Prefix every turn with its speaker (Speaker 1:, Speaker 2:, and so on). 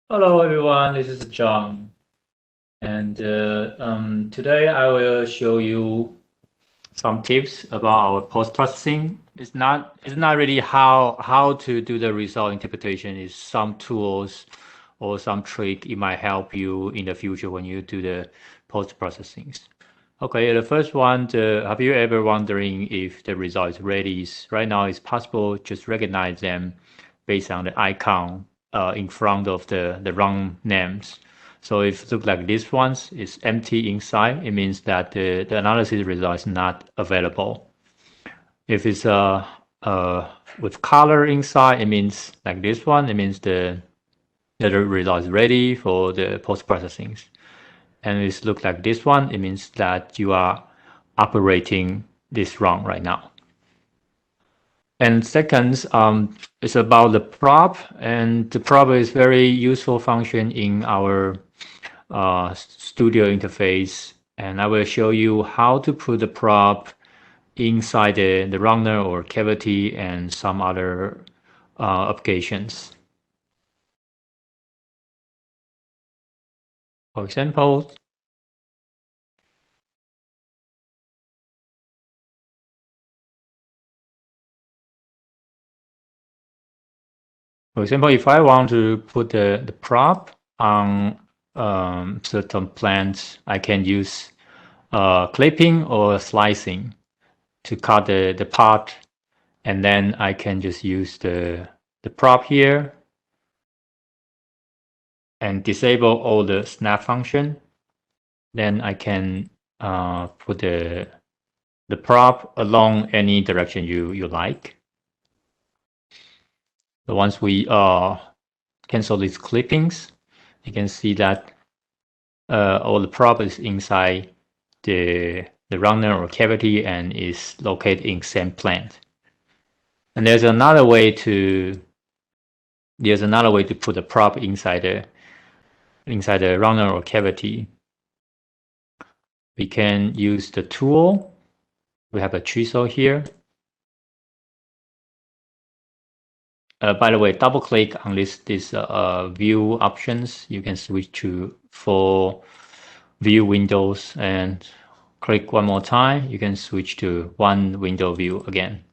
Speaker 1: Hello everyone, this is John, and today I will show you some tips about our post-processing. It's not really how to do the result interpretation. It's some tools or some trick it might help you in the future when you do the post-processing. Okay, the first one, have you ever wondering if the result is ready? Right now, it's possible just recognize them based on the icon in front of the run names. So if it looks like this one is empty inside, it means that the analysis result is not available. If it's with color inside, it means like this one, it means the result is ready for the post-processing. And it looks like this one, it means that you are operating this run right now. And second, it's about the prop, and the prop is very useful function in our studio interface. And I will show you how to put the prop inside the runner or cavity and some other applications. For example, if I want to put the prop on certain plants, I can use clipping or slicing to cut the part, and then I can just use the prop here and disable all the snap function. Then I can put the prop along any direction you like. So once we cancel these clippings, you can see that all the prop is inside the runner or cavity and is located in same plant. And there's another way to put the prop inside the runner or cavity. We can use the tool. We have a chisel here. By the way, double click on this view options. You can switch to full view windows and click one more time. You can switch to one window view again.